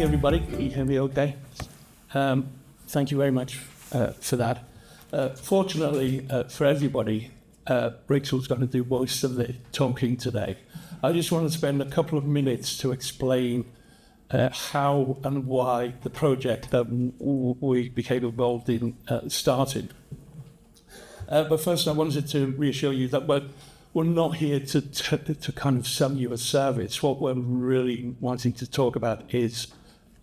everybody. Can you hear me okay? Thank you very much for that. Fortunately for everybody, Rachel's going to do most of the talking today. I just want to spend a couple of minutes to explain how and why the project that we became involved in started. But first I wanted to reassure you that we're not here to kind of sell you a service. What we're really wanting to talk about is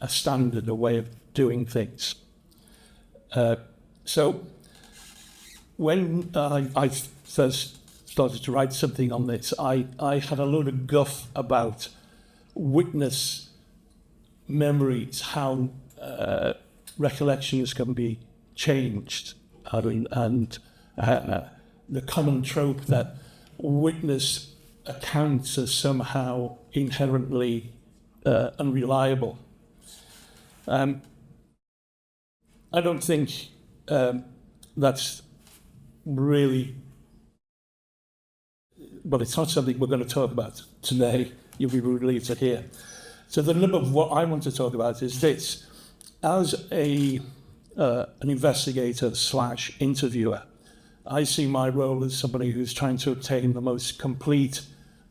a standard, a way of doing things. So when I first started to write something on this, I had a lot of guff about witness memories, how recollections can be changed, and the common trope that witness accounts are somehow inherently unreliable. I don't think that's really, well, it's not something we're going to talk about today. You'll be relieved to hear. So the nub of what I want to talk about is this. As an investigator / interviewer, I see my role as somebody who's trying to obtain the most complete,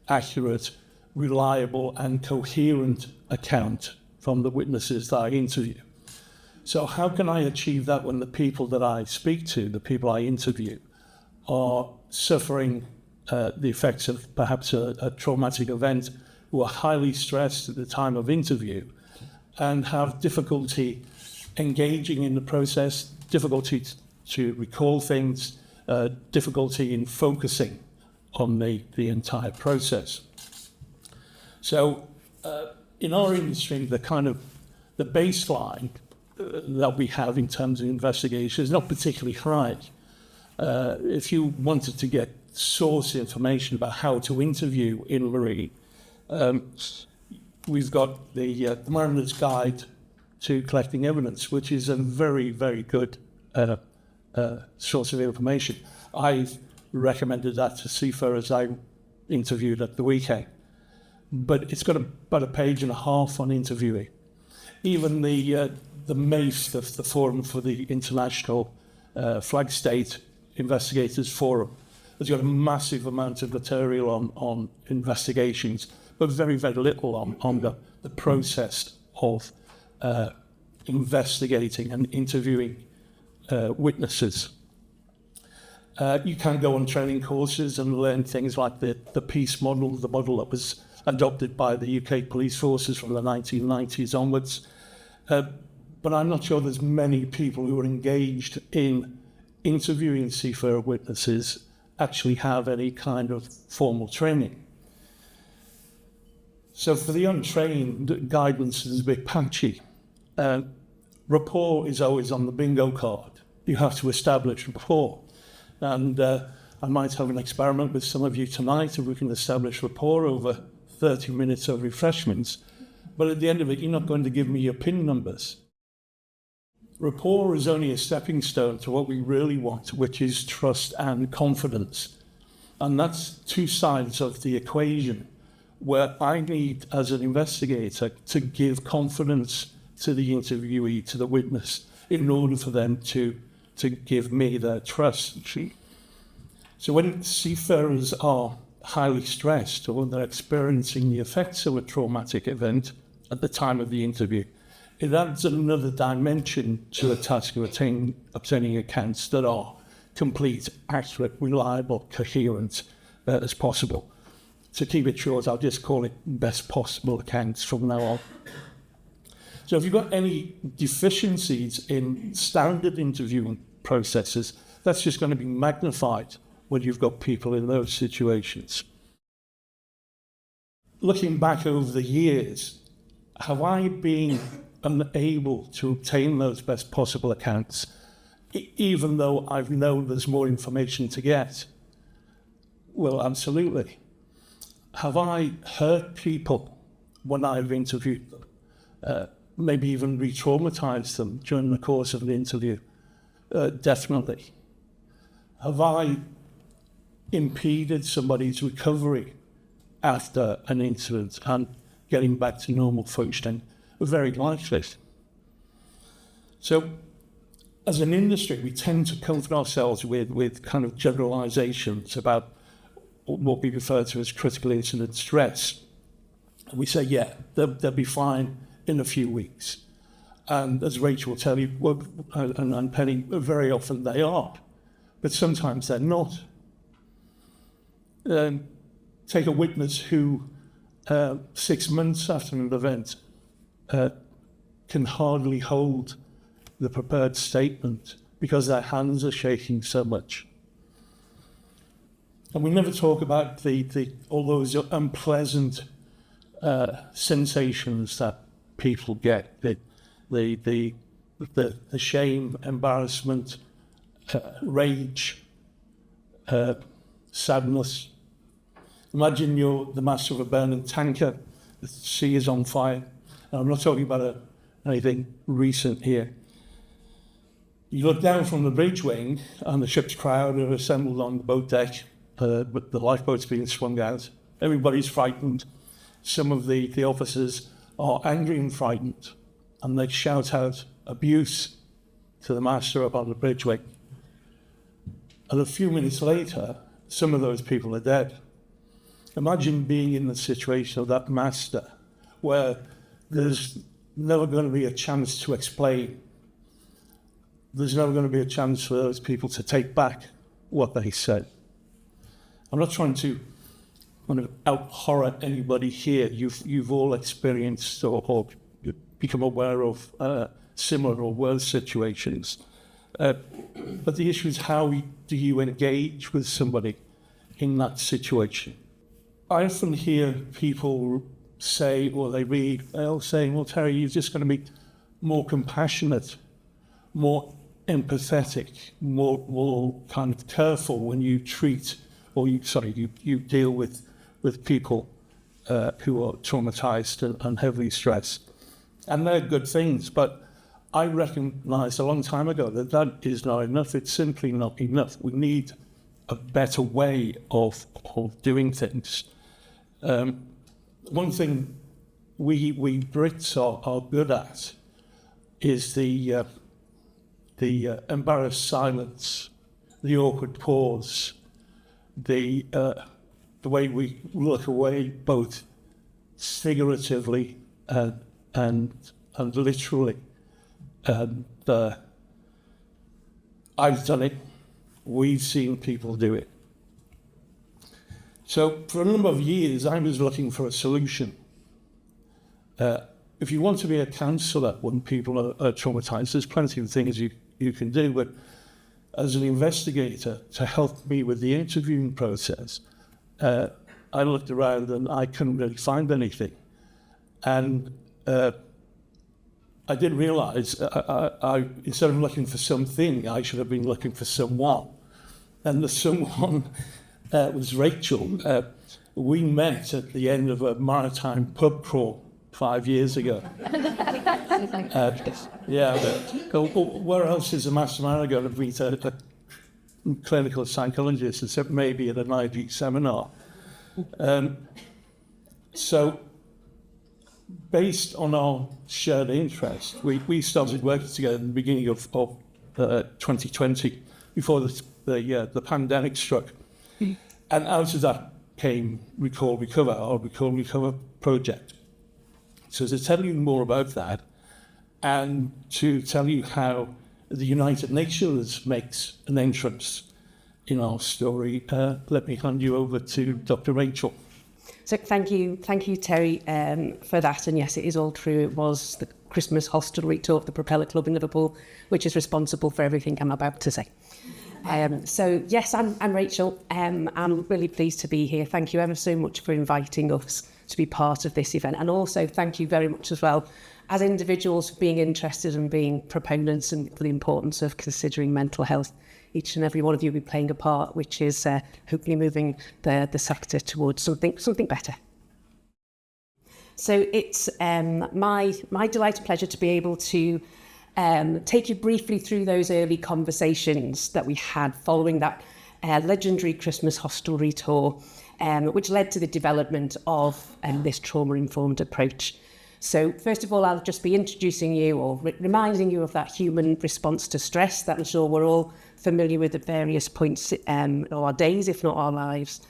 accurate, reliable, and coherent account from the witnesses that I interview. So how can I achieve that when the people that I speak to, the people I interview, are suffering the effects of perhaps a traumatic event, who are highly stressed at the time of interview and have difficulty engaging in the process, difficulty to recall things, difficulty in focusing on the entire process. So in our industry, the baseline that we have in terms of investigation is not particularly high. If you wanted to get source information about how to interview in marine, we've got the Mariner's Guide to Collecting Evidence, which is a very, very good source of information. I've recommended that to seafarers I interviewed at the weekend, but it's got about a page and a half on interviewing. Even the MAFE, the Forum for the International Flag State Investigators Forum, has got a massive amount of material on investigations, but very, very little on the process of investigating and interviewing witnesses. You can go on training courses and learn things like the PEACE model, the model that was adopted by the UK police forces from the 1990s onwards. But I'm not sure there's many people who are engaged in interviewing seafarer witnesses actually have any kind of formal training. So for the untrained, guidance is a bit patchy. Rapport is always on the bingo card. You have to establish rapport. And I might have an experiment with some of you tonight if we can establish rapport over 30 minutes of refreshments. But at the end of it, you're not going to give me your PIN numbers. Rapport is only a stepping stone to what we really want, which is trust and confidence. And that's two sides of the equation, where I need, as an investigator, to give confidence to the interviewee, to the witness, in order for them to give me their trust. So when seafarers are highly stressed or they're experiencing the effects of a traumatic event at the time of the interview, it adds another dimension to the task of obtaining accounts that are complete, accurate, reliable, coherent as possible. To keep it short, I'll just call it best possible accounts from now on. So if you've got any deficiencies in standard interviewing processes, that's just going to be magnified when you've got people in those situations. Looking back over the years, have I been unable to obtain those best possible accounts, even though I've known there's more information to get? Well, absolutely. Have I hurt people when I've interviewed them? Maybe even re-traumatized them during the course of an interview? Definitely. Have I impeded somebody's recovery after an incident and getting back to normal functioning? very likely. So as an industry, we tend to comfort ourselves with kind of generalizations about what we refer to as critical incident stress. And we say, yeah, they'll be fine in a few weeks. And as Rachel will tell you, well, and Penny, very often they are, but sometimes they're not. Take a witness who 6 months after an event can hardly hold the prepared statement because their hands are shaking so much. And we never talk about all those unpleasant sensations that people get, the shame, embarrassment, rage, sadness. Imagine you're the master of a burning tanker, the sea is on fire. And I'm not talking about anything recent here. You look down from the bridge wing and the ship's crowd are assembled on the boat deck, but the lifeboat's being swung out. Everybody's frightened. Some of the officers are angry and frightened, and they shout out abuse to the master up on the bridge wing. And a few minutes later, some of those people are dead. Imagine being in the situation of that master where there's never going to be a chance to explain. There's never going to be a chance for those people to take back what they said. I'm not trying to kind of out-horror anybody here. You've all experienced or become aware of similar or worse situations. But the issue is, how do you engage with somebody in that situation? I often hear people say, or they read, they'll say, well, Terry, you're just going to be more compassionate, more empathetic, more kind of careful when you treat, or you deal with people who are traumatized and heavily stressed. And they're good things, but I recognized a long time ago that is not enough. It's simply not enough. We need a better way of doing things. One thing we Brits are good at is the embarrassed silence, the awkward pause, the way we look away, both figuratively and literally. And I've done it. We've seen people do it. So for a number of years, I was looking for a solution. If you want to be a counsellor when people are traumatized, there's plenty of things you can do. But as an investigator, to help me with the interviewing process, I looked around and I couldn't really find anything. And I did realise I instead of looking for something, I should have been looking for someone. And the someone was Rachel. We met at the end of a maritime pub crawl 5 years ago. Where else is a mastermind going to meet a clinical psychologist, except maybe at an IG seminar? So, based on our shared interest, we started working together in the beginning of 2020, before the pandemic struck. And out of that came Recall Recover, our Recall Recover project. So to tell you more about that, and to tell you how the United Nations makes an entrance in our story, let me hand you over to Dr. Rachel. So thank you, Terry, for that. And yes, it is all true. It was the Christmas hostelry tour of the Propeller Club in Liverpool, which is responsible for everything I'm about to say. So yes, I'm Rachel. I'm really pleased to be here. Thank you ever so much for inviting us to be part of this event. And also thank you very much as well as individuals for being interested and being proponents and for the importance of considering mental health. Each and every one of you will be playing a part, which is hopefully moving the sector towards something better. So it's my delight and pleasure to be able to take you briefly through those early conversations that we had following that legendary Christmas hostelry tour, which led to the development of this trauma-informed approach. So first of all, I'll just be introducing you or reminding you of that human response to stress that I'm sure we're all familiar with at various points of our days, if not our lives.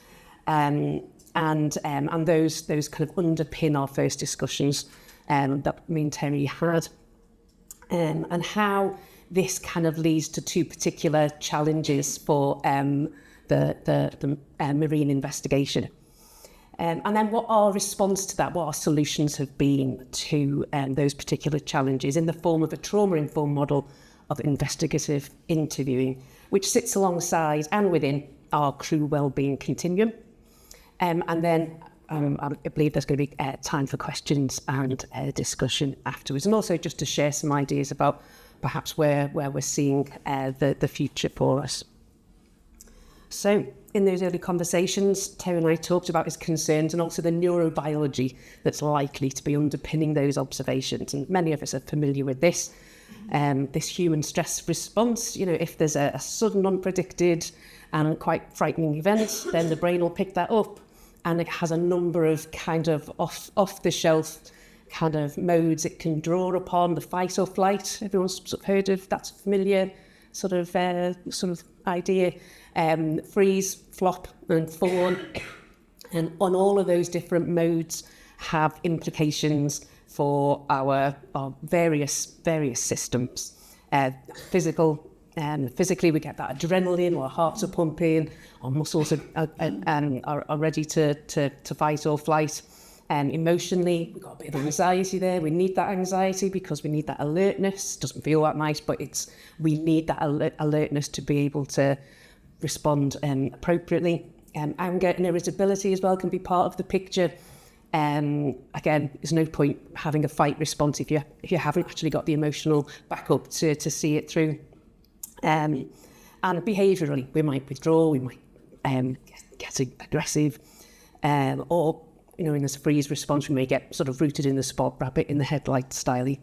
And those kind of underpin our first discussions that me and Terry had. And how this kind of leads to two particular challenges for the marine investigation. And then what our response to that, what our solutions have been to those particular challenges in the form of a trauma-informed model of investigative interviewing, which sits alongside and within our crew wellbeing continuum. And then I believe there's going to be time for questions and discussion afterwards, and also just to share some ideas about perhaps where we're seeing the future for us. So in those early conversations, Terry and I talked about his concerns and also the neurobiology that's likely to be underpinning those observations. And many of us are familiar with this human stress response. You know, if there's a sudden, unpredicted and quite frightening event, then the brain will pick that up. And it has a number of kind of off-the-shelf kind of modes it can draw upon. The fight or flight, everyone's sort of heard of, that's a familiar sort of idea. Freeze, flop and fawn. And on all of those different modes have implications for our various systems. Physically, we get that adrenaline, our hearts are pumping, our muscles are ready to fight or flight. Emotionally, we've got a bit of anxiety there. We need that anxiety because we need that alertness. Doesn't feel that nice, but we need that alertness to be able to respond appropriately. Anger and irritability as well can be part of the picture. Again, there's no point having a fight response if you haven't actually got the emotional backup to see it through. And behaviourally, we might withdraw, we might get aggressive, or in this freeze response, we may get sort of rooted in the spot, rabbit in the headlight styley.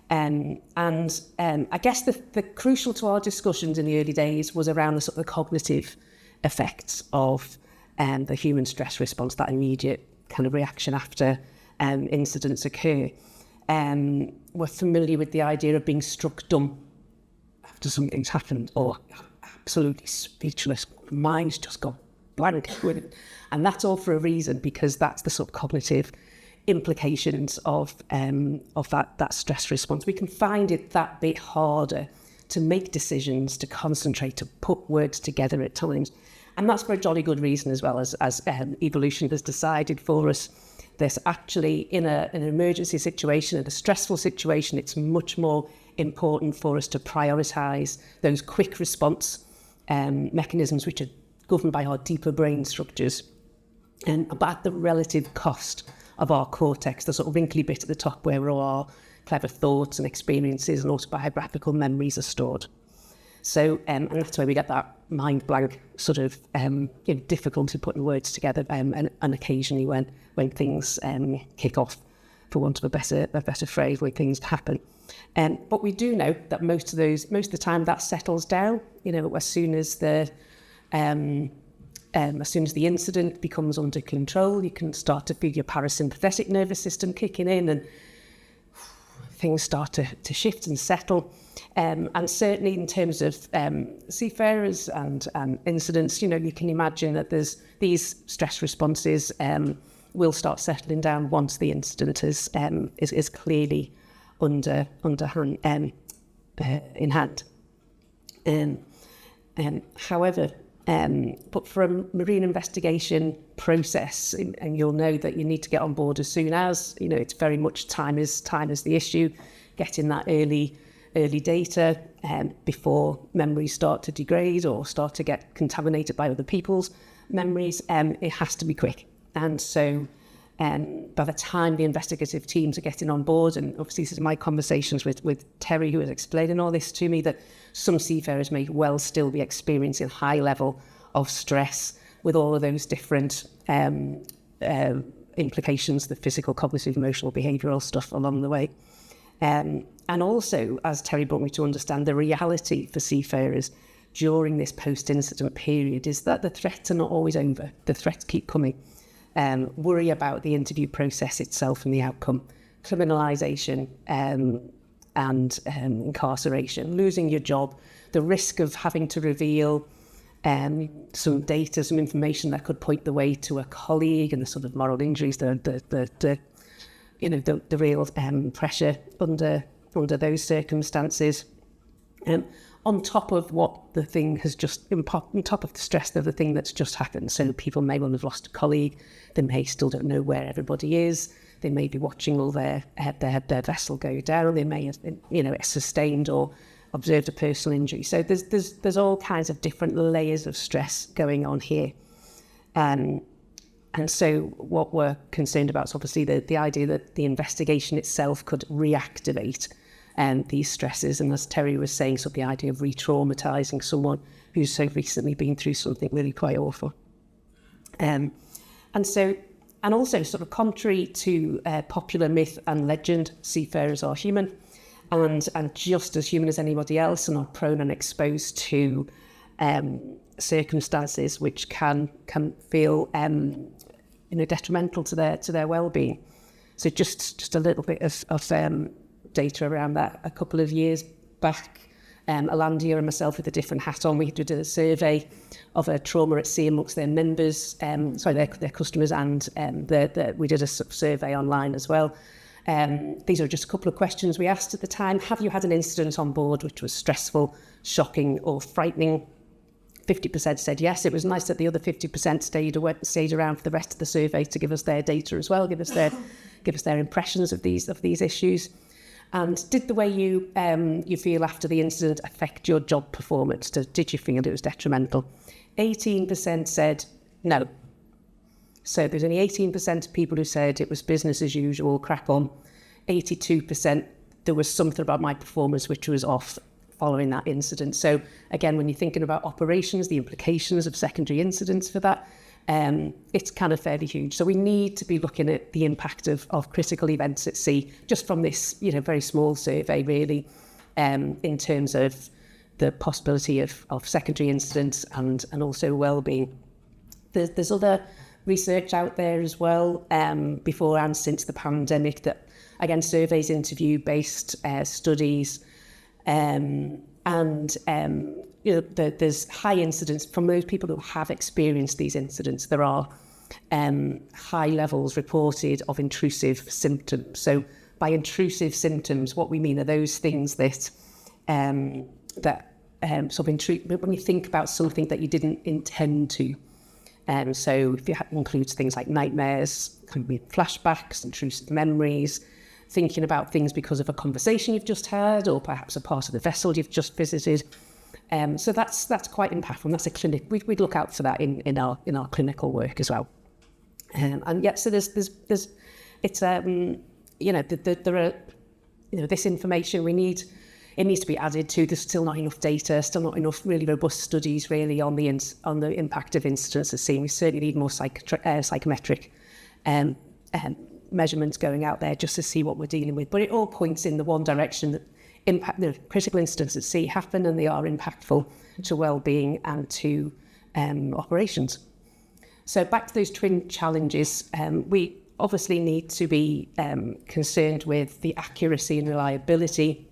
I guess the crucial to our discussions in the early days was around the sort of cognitive effects of the human stress response, that immediate kind of reaction after incidents occur. We're familiar with the idea of being struck dumb after something's happened, or absolutely speechless, mind's just gone blank. And that's all for a reason, because that's the sort of cognitive implications of that stress response. We can find it that bit harder to make decisions, to concentrate, to put words together at times. And that's for a jolly good reason as well, as evolution has decided for us. There's actually, in an emergency situation, in a stressful situation, it's much more important for us to prioritise those quick response mechanisms which are governed by our deeper brain structures, and about the relative cost of our cortex, the sort of wrinkly bit at the top where all our clever thoughts and experiences and autobiographical memories are stored. So, and that's where we get that mind blank sort of difficulty putting words together, and occasionally when things kick off, for want of a better phrase, when things happen. But we do know that most of the time that settles down. As soon as the incident becomes under control, you can start to feel your parasympathetic nervous system kicking in, and things start to shift and settle. And certainly in terms of seafarers and incidents, you can imagine that there's these stress responses will start settling down once the incident is clearly in hand. However, but for a marine investigation process, and you'll know that you need to get on board as soon as, it's very much time is the issue, getting that early data before memories start to degrade or start to get contaminated by other people's memories. It has to be quick. And so by the time the investigative teams are getting on board, and obviously this is my conversations with Terry, who is explaining all this to me, that some seafarers may well still be experiencing high level of stress with all of those different implications, the physical, cognitive, emotional, behavioural stuff along the way. And also, as Terry brought me to understand, the reality for seafarers during this post-incident period is that the threats are not always over. The threats keep coming. Worry about the interview process itself and the outcome criminalisation and incarceration, losing your job, the risk of having to reveal some data, some information that could point the way to a colleague, and the sort of moral injuries, the real pressure under those circumstances. On top of what the thing has just, on top of the stress of the thing that's just happened. So people may well have lost a colleague, they may still don't know where everybody is, they may be watching all their vessel go down, they may have been, sustained or observed a personal injury. So there's all kinds of different layers of stress going on here. And so what we're concerned about is obviously the idea that the investigation itself could reactivate these stresses. And as Terry was saying, so the idea of re-traumatising someone who's so recently been through something really quite awful. And also sort of contrary to popular myth and legend, seafarers are human and just as human as anybody else, and are prone and exposed to circumstances which can feel detrimental to their well-being. So just a little bit of data around that. A couple of years back, Alandia and myself with a different hat on, we did a survey of a trauma at sea amongst their members, their customers, and we did a survey online as well. These are just a couple of questions we asked at the time. Have you had an incident on board which was stressful, shocking or frightening? 50% said yes. It was nice that the other 50% stayed around for the rest of the survey to give us their data as well, give us their impressions of these issues. And did the way you feel after the incident affect your job performance? Did you feel it was detrimental? 18% said no. So there's only 18% of people who said it was business as usual, crack on. 82%, there was something about my performance which was off following that incident. So again, when you're thinking about operations, the implications of secondary incidents for that, it's kind of fairly huge. So we need to be looking at the impact of critical events at sea, just from this, very small survey, really, in terms of the possibility of secondary incidents and also well-being. There's other research out there as well, before and since the pandemic, that, again, surveys, interview-based studies, there's high incidence from those people who have experienced these incidents. There are high levels reported of intrusive symptoms. So by intrusive symptoms, what we mean are those things that sort of intrude when you think about something that you didn't intend to. So if it includes things like nightmares, can be flashbacks, intrusive memories, thinking about things because of a conversation you've just had, or perhaps a part of the vessel you've just visited. So that's quite impactful. That's a clinic. We'd look out for that in our clinical work as well. And yet, so there's it's there are this information it needs to be added to. There's still not enough data, still not enough really robust studies really on the impact of incidents at sea. We certainly need more psychometric measurements going out there just to see what we're dealing with. But it all points in the one direction, that critical incidents at sea happen and they are impactful to well-being and to operations. So back to those twin challenges, we obviously need to be concerned with the accuracy and reliability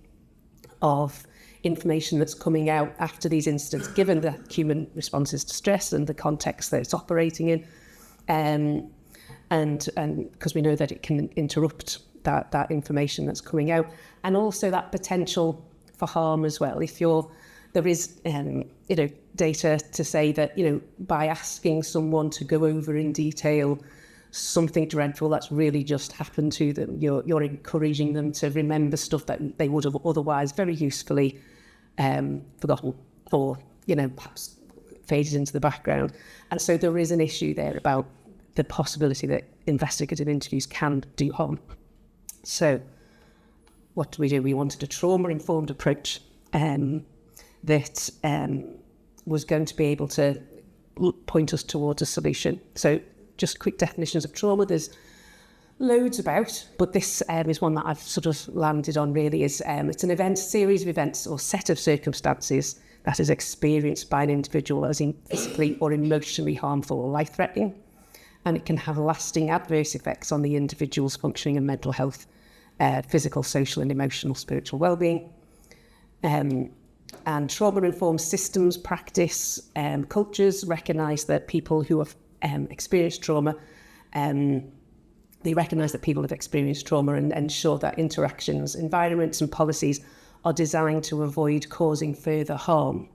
of information that's coming out after these incidents, given the human responses to stress and the context that it's operating in. And because we know that it can interrupt that information that's coming out, and also that potential for harm as well. If there is data to say that by asking someone to go over in detail something dreadful that's really just happened to them, you're encouraging them to remember stuff that they would have otherwise very usefully forgotten, or perhaps faded into the background. And so there is an issue there about the possibility that investigative interviews can do harm. So what do? We wanted a trauma-informed approach that was going to be able to point us towards a solution. So just quick definitions of trauma. There's loads about, but this is one that I've sort of landed on really. It's an series of events or set of circumstances that is experienced by an individual as physically or emotionally harmful or life-threatening. And it can have lasting adverse effects on the individual's functioning and mental health. physical, social and emotional, spiritual well-being. And trauma-informed systems practice cultures recognise that people who have experienced trauma, they recognise that people have experienced trauma and ensure that interactions, environments and policies are designed to avoid causing further harm,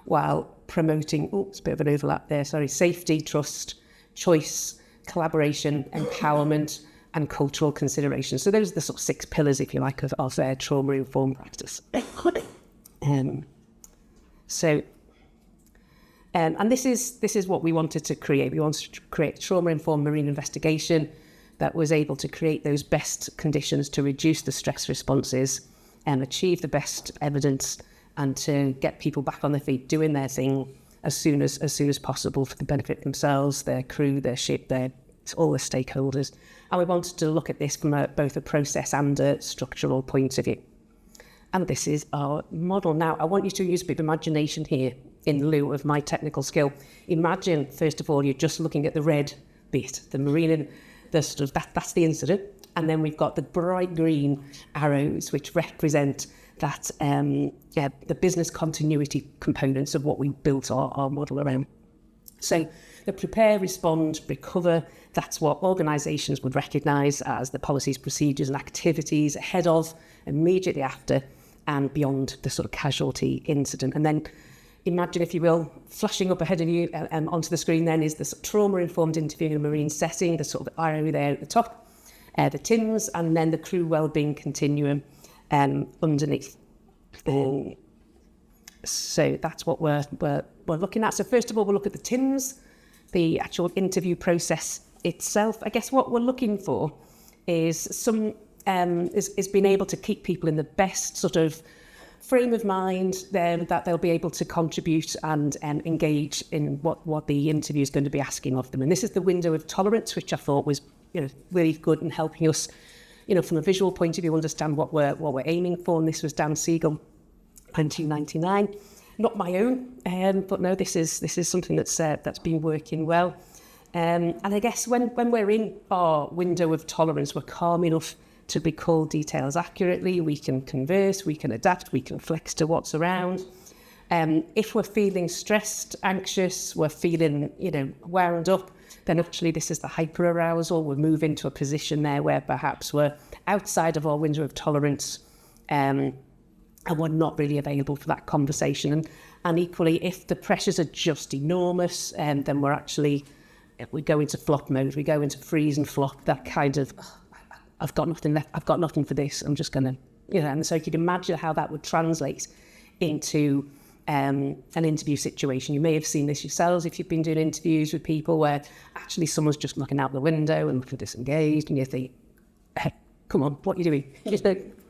while promoting, it's a bit of an overlap there, safety, trust, choice, collaboration, empowerment and cultural consideration. So those are the sort of 6 pillars, if you like, of trauma-informed practice. And this is what we wanted to create. We wanted to create trauma-informed marine investigation that was able to create those best conditions to reduce the stress responses and achieve the best evidence, and to get people back on their feet doing their thing as soon as possible for the benefit of themselves, their crew, their ship, all the stakeholders. And we wanted to look at this from both a process and a structural point of view. And this is our model. Now, I want you to use a bit of imagination here in lieu of my technical skill. Imagine, first of all, you're just looking at the red bit, the marine, that's the incident. And then we've got the bright green arrows, which represent that, the business continuity components of what we built our model around. So the prepare, respond, recover, that's what organisations would recognise as the policies, procedures and activities ahead of, immediately after and beyond the sort of casualty incident. And then imagine, if you will, flashing up ahead of you onto the screen then is the sort of trauma-informed interview in a marine setting, the sort of arrow there at the top, the TIMS, and then the crew wellbeing continuum underneath. So that's what we're looking at. So first of all, we'll look at the TIMS, the actual interview process itself. I guess what we're looking for is is being able to keep people in the best sort of frame of mind that they'll be able to contribute and engage in what the interview is going to be asking of them. And this is the window of tolerance, which I thought was really good in helping us, from a visual point of view, understand what we're aiming for. And this was Dan Siegel, 1999. Not my own, but no, this is something that's been working well. And I guess when we're in our window of tolerance, we're calm enough to recall details accurately. We can converse, we can adapt, we can flex to what's around. If we're feeling stressed, anxious, we're feeling, wound up, then actually this is the hyperarousal. We'll move into a position there where perhaps we're outside of our window of tolerance, and we're not really available for that conversation. And equally, if the pressures are just enormous, then we go into flop mode, we go into freeze and flop, that kind of, I've got nothing left, I've got nothing for this, I'm just going to, and so you could imagine how that would translate into an interview situation. You may have seen this yourselves if you've been doing interviews with people where actually someone's just looking out the window and looking disengaged, and you think, hey, come on, what are you doing? Just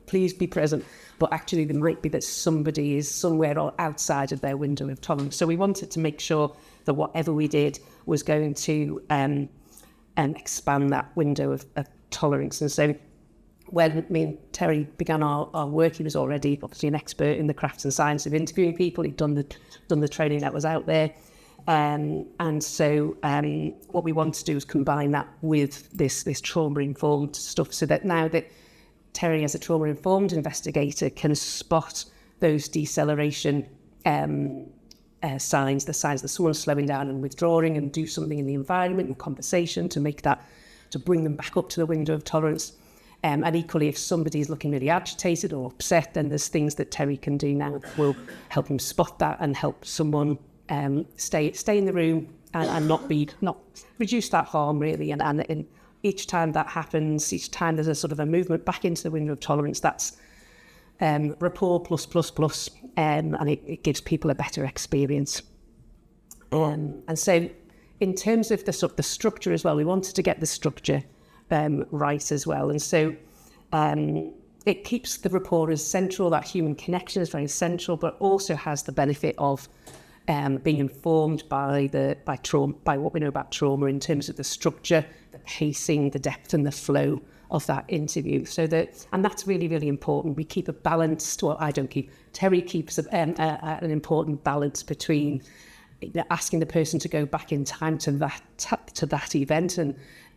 please be present. But actually there might be that somebody is somewhere outside of their window of tolerance. So we wanted to make sure that whatever we did was going to expand that window of tolerance. And so when me and Terry began our work, he was already obviously an expert in the crafts and science of interviewing people. He'd done the training that was out there. And so what we want to do is combine that with this trauma-informed stuff, so that now that Terry, as a trauma-informed investigator, can spot those deceleration signs, the signs that someone's slowing down and withdrawing, and do something in the environment and conversation to bring them back up to the window of tolerance. And equally, if somebody's looking really agitated or upset, then there's things that Terry can do now that will help him spot that and help someone stay in the room and not reduce that harm, really. And each time that happens, each time there's a sort of a movement back into the window of tolerance, that's rapport plus, and it gives people a better experience. And so in terms of the structure as well, we wanted to get the structure right as well. And so it keeps the rapport as central. That human connection is very central, but also has the benefit of being informed by what we know about trauma in terms of the structure, the pacing, the depth and the flow of that interview. And that's really, really important. We keep a balanced, Terry keeps an important balance between asking the person to go back in time to that event,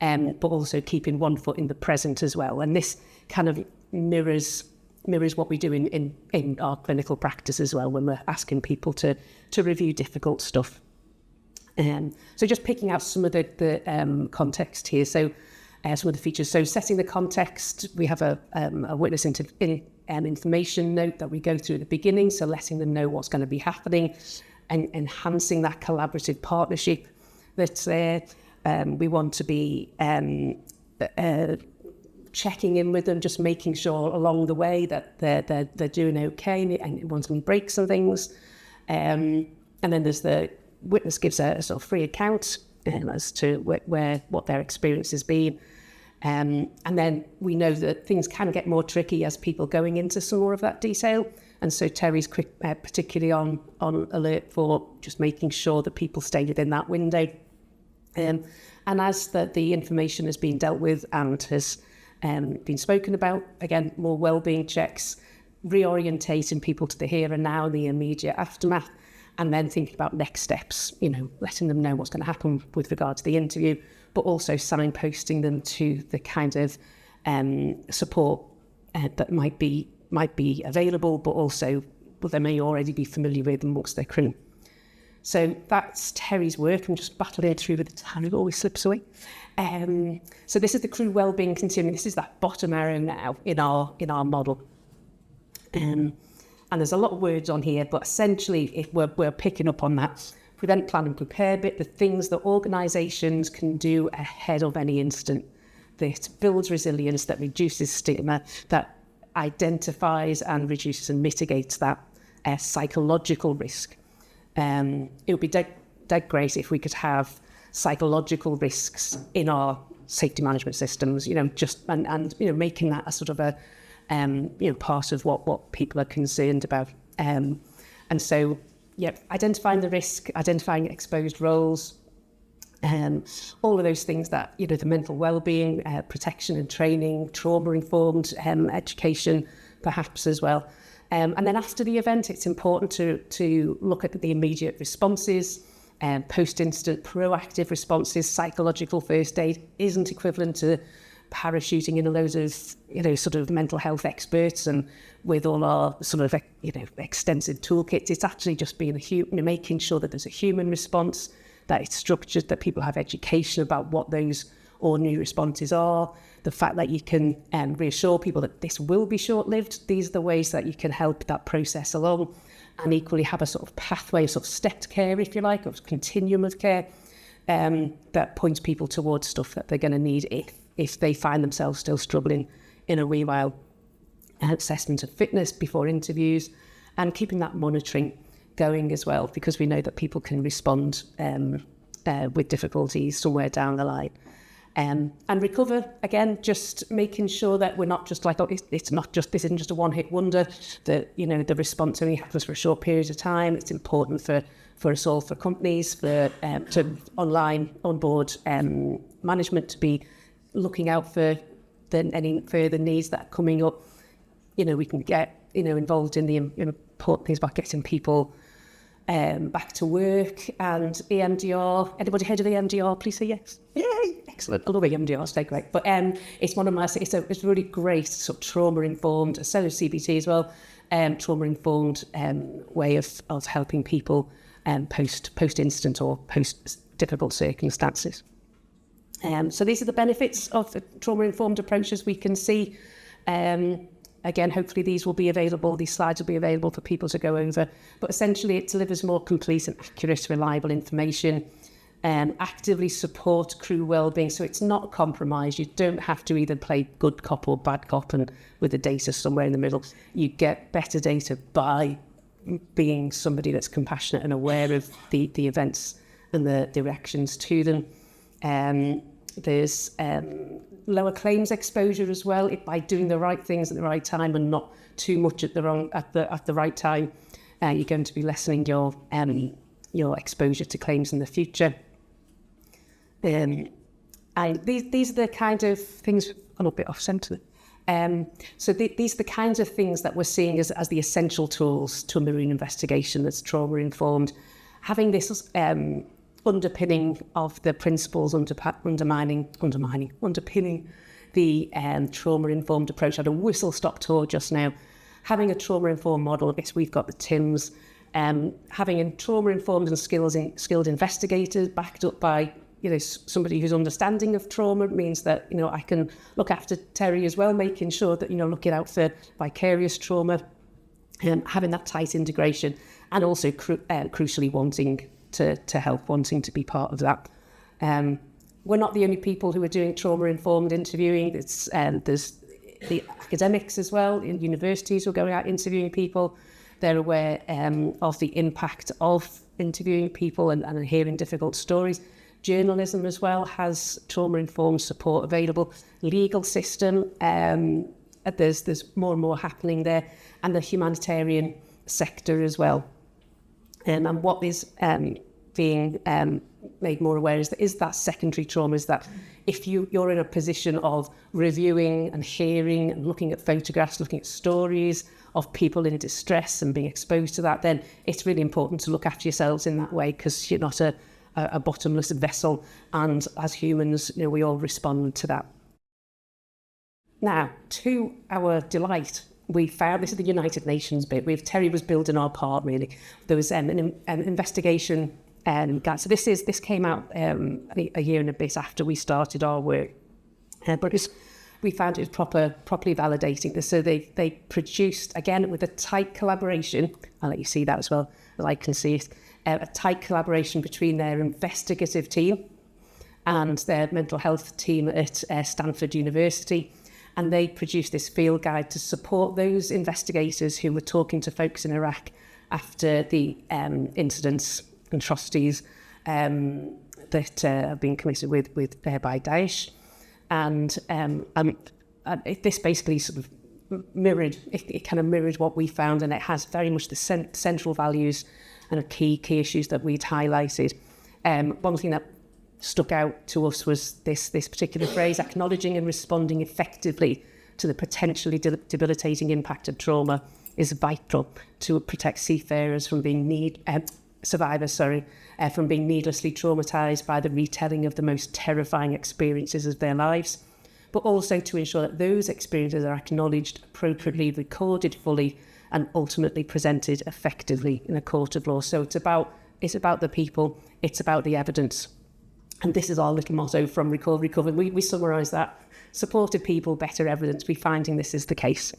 and but also keeping one foot in the present as well. And this kind of mirrors what we do in our clinical practice as well, when we're asking people to review difficult stuff. So just picking out some of the context here. So some of the features. So setting the context, we have a witness information note that we go through at the beginning, so letting them know what's going to be happening and enhancing that collaborative partnership that's there. We want to be checking in with them, just making sure along the way that they're doing okay and wanting breaks and things. And then there's the witness gives a sort of free account as to what their experience has been. And then we know that things can get more tricky as people going into some more of that detail. And so Terry's quick, particularly on alert for just making sure that people stay within that window. And as the information has been dealt with and has been spoken about, again, more wellbeing checks, reorientating people to the here and now, the immediate aftermath, and then thinking about next steps, letting them know what's going to happen with regard to the interview, but also signposting them to the kind of support that might be available, but also they may already be familiar with amongst their crew. So that's Terry's work. I'm just battling through with the time. It always slips away. So this is the crew wellbeing continuum. This is that bottom arrow now in our model. And there's a lot of words on here, but essentially if we're picking up on that prevent, plan and prepare bit, the things that organisations can do ahead of any incident, that builds resilience, that reduces stigma, that identifies and reduces and mitigates that psychological risk. It would be dead great if we could have psychological risks in our safety management systems, just and making that a sort of a part of what people are concerned about. And so, identifying the risk, identifying exposed roles, all of those things that, the mental well-being, protection and training, trauma-informed education, perhaps as well. And then after the event, it's important to look at the immediate responses, post-incident proactive responses. Psychological first aid isn't equivalent to parachuting in a load of, sort of mental health experts and with all our sort of, extensive toolkits. It's actually just being making sure that there's a human response, that it's structured, that people have education about what those ordinary responses are, the fact that you can reassure people that this will be short-lived. These are the ways that you can help that process along, and equally have a sort of pathway, sort of stepped care, if you like, or continuum of care that points people towards stuff that they're going to need if they find themselves still struggling in a wee while. Assessment of fitness before interviews, and keeping that monitoring going as well, because we know that people can respond with difficulties somewhere down the line. And recover, again, just making sure that we're not just like, this isn't just a one-hit wonder, that, the response only happens for a short period of time. It's important for us all, for companies, to online, onboard management to be looking out for any further needs that are coming up. We can get, involved in the important things about getting people back to work, and EMDR. Anybody heard of EMDR? Please say yes. Yay! Excellent. I love EMDR. It's great. But it's one of my. It's a really great sort of trauma-informed, so is CBT as well. Trauma-informed way of helping people post-incident or post-difficult circumstances. So these are the benefits of the trauma-informed approaches we can see. Again, hopefully these will be available, these slides will be available for people to go over. But essentially it delivers more complete and accurate, reliable information, actively support crew wellbeing. So it's not compromised. You don't have to either play good cop or bad cop and with the data somewhere in the middle. You get better data by being somebody that's compassionate and aware of the events and the reactions to them. There's lower claims exposure as well by doing the right things at the right time and not too much at the right time. You're going to be lessening your exposure to claims in the future. And these are the kind of things. I'm a bit off centre. So these are the kinds of things that we're seeing as the essential tools to a marine investigation that's trauma informed. having this underpinning of the principles underpinning the trauma-informed approach. I had a whistle-stop tour just now. Having a trauma-informed model, yes, we've got the TIMS. Having a trauma-informed and skilled investigators backed up by somebody who's understanding of trauma means that I can look after Terry as well, making sure that looking out for vicarious trauma, having that tight integration, and also crucially wanting to help, wanting to be part of that. We're not the only people who are doing trauma-informed interviewing. There's the academics as well in universities who are going out interviewing people. They're aware of the impact of interviewing people and hearing difficult stories. Journalism as well has trauma-informed support available. Legal system, there's more and more happening there, and the humanitarian sector as well. And what is being made more aware is that secondary trauma, is that if you're in a position of reviewing and hearing and looking at photographs, looking at stories of people in distress and being exposed to that, then it's really important to look after yourselves in that way, because you're not a bottomless vessel, and as humans, we all respond to that. Now, to our delight, we found, this is the United Nations bit, Terry was building our part really. There was an investigation guide. So this came out a year and a bit after we started our work, but we found it was properly validating this. So they produced, again with a tight collaboration, I'll let you see that as well as I can see it, a tight collaboration between their investigative team and their mental health team at Stanford University. And they produced this field guide to support those investigators who were talking to folks in Iraq after the incidents and atrocities that have been committed by Daesh. And this basically sort of mirrored, it kind of mirrored what we found, and it has very much the central values and key issues that we'd highlighted. One thing that stuck out to us was this particular phrase: acknowledging and responding effectively to the potentially debilitating impact of trauma is vital to protect seafarers from being survivors, from being needlessly traumatised by the retelling of the most terrifying experiences of their lives, but also to ensure that those experiences are acknowledged, appropriately recorded fully, and ultimately presented effectively in a court of law. So it's about the people, it's about the evidence. And this is our little motto from Recall, Recover. We summarise that: supported people, better evidence. We're finding this is the case.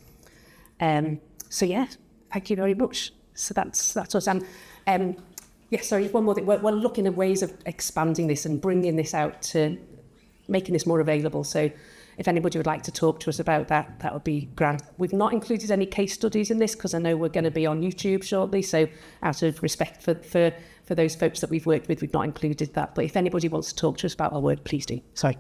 So yeah, thank you very much. So that's us. And one more thing. We're looking at ways of expanding this and bringing this out, to making this more available. So if anybody would like to talk to us about that, that would be grand. We've not included any case studies in this because I know we're going to be on YouTube shortly. So out of respect for those folks that we've worked with, we've not included that. But if anybody wants to talk to us about our work, please do. Sorry.